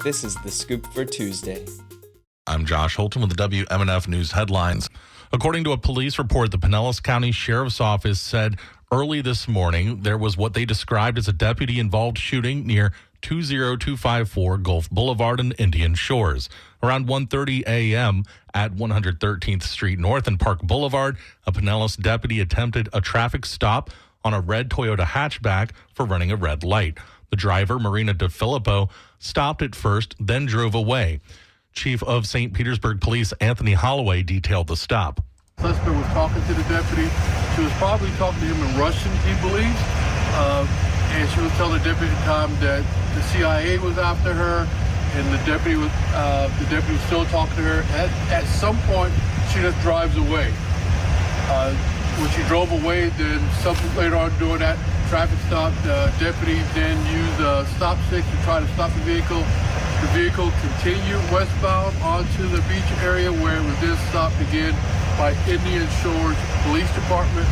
This is The Scoop for Tuesday. I'm Josh Holton with the WMNF News headlines. According to a police report, the Pinellas County Sheriff's Office said early this morning there was what they described as a deputy-involved shooting near 20254 Gulf Boulevard in Indian Shores. Around 1:30 a.m. at 113th Street North and Park Boulevard, a Pinellas deputy attempted a traffic stop on a red Toyota hatchback for running a red light. The driver, Marina DeFilippo, stopped at first, then drove away. Chief of St. Petersburg Police Anthony Holloway detailed the stop. Suspect was talking to the deputy. She was probably talking to him in Russian, he believes. And she was telling the deputy at the time that the CIA was after her, and the deputy was still talking to her. At some point, she just drives away. When she drove away, then something later on during that traffic stop, the deputy then used a stop stick to try to stop the vehicle. The vehicle continued westbound onto the beach area where it was then stopped again by Indian Shores Police Department.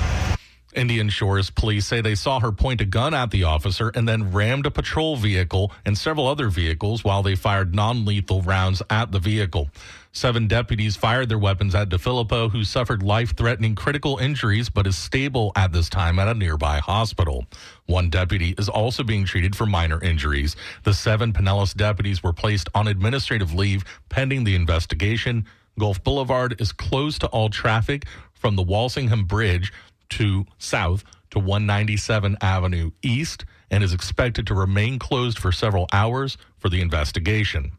Indian Shores police say they saw her point a gun at the officer and then rammed a patrol vehicle and several other vehicles while they fired non-lethal rounds at the vehicle. 7 deputies fired their weapons at DeFilippo, who suffered life-threatening critical injuries but is stable at this time at a nearby hospital. 1 deputy is also being treated for minor injuries. The 7 Pinellas deputies were placed on administrative leave pending the investigation. Gulf Boulevard is closed to all traffic from the Walsingham Bridge to south to 197 Avenue East and is expected to remain closed for several hours for the investigation.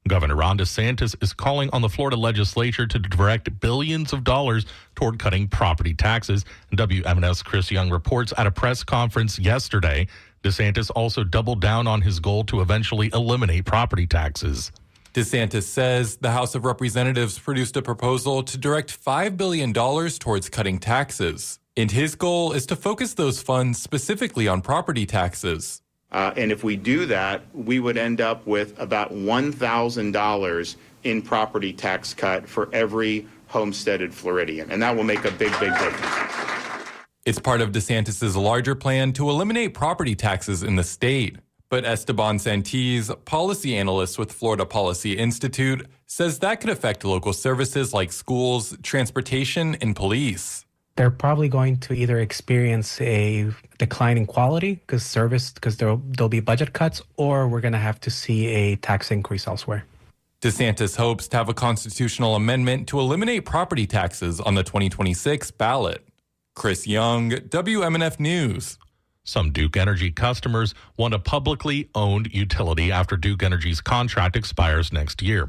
Governor Ron DeSantis is calling on the Florida legislature to direct billions of dollars toward cutting property taxes. WMNF's Chris Young reports at a press conference yesterday, DeSantis also doubled down on his goal to eventually eliminate property taxes. DeSantis says the House of Representatives produced a proposal to direct $5 billion towards cutting taxes. And his goal is to focus those funds specifically on property taxes. And if we do that, we would end up with about $1,000 in property tax cut for every homesteaded Floridian. And that will make a big, big difference. It's part of DeSantis' larger plan to eliminate property taxes in the state. But Esteban Santiz, policy analyst with Florida Policy Institute, says that could affect local services like schools, transportation, and police. They're probably going to either experience a decline in quality because there'll be budget cuts, or we're going to have to see a tax increase elsewhere. DeSantis hopes to have a constitutional amendment to eliminate property taxes on the 2026 ballot. Chris Young, WMNF News. Some Duke Energy customers want a publicly owned utility after Duke Energy's contract expires next year.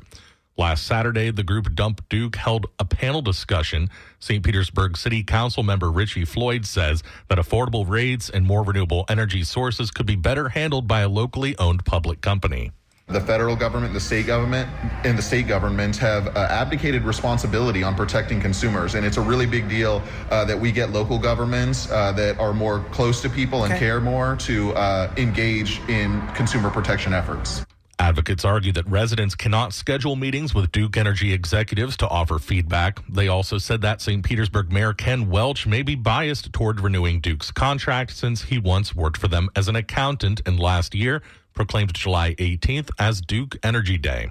Last Saturday, the group Dump Duke held a panel discussion. St. Petersburg City Council member Richie Floyd says that affordable rates and more renewable energy sources could be better handled by a locally owned public company. The federal government, the state government, and the state government have abdicated responsibility on protecting consumers. And it's a really big deal that we get local governments that are more close to people and care more to engage in consumer protection efforts. Advocates argue that residents cannot schedule meetings with Duke Energy executives to offer feedback. They also said that St. Petersburg Mayor Ken Welch may be biased toward renewing Duke's contract since he once worked for them as an accountant and last year proclaimed July 18th as Duke Energy Day.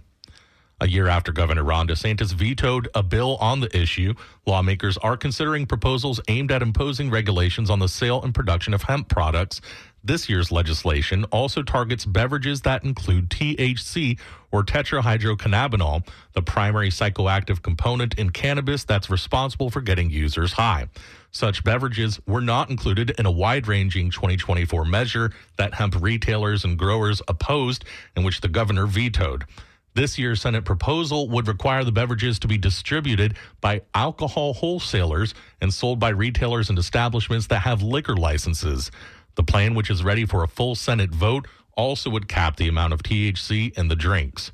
A year after Governor Ron DeSantis vetoed a bill on the issue, lawmakers are considering proposals aimed at imposing regulations on the sale and production of hemp products. This year's legislation also targets beverages that include THC, or tetrahydrocannabinol, the primary psychoactive component in cannabis that's responsible for getting users high. Such beverages were not included in a wide-ranging 2024 measure that hemp retailers and growers opposed and which the governor vetoed. This year's Senate proposal would require the beverages to be distributed by alcohol wholesalers and sold by retailers and establishments that have liquor licenses. The plan, which is ready for a full Senate vote, also would cap the amount of THC in the drinks.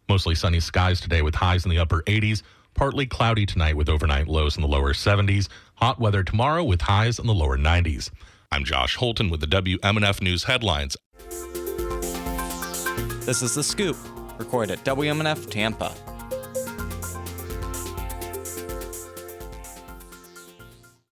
Mostly sunny skies today with highs in the upper 80s. Partly cloudy tonight with overnight lows in the lower 70s. Hot weather tomorrow with highs in the lower 90s. I'm Josh Holton with the WMNF News headlines. This is The Scoop, recorded at WMNF Tampa.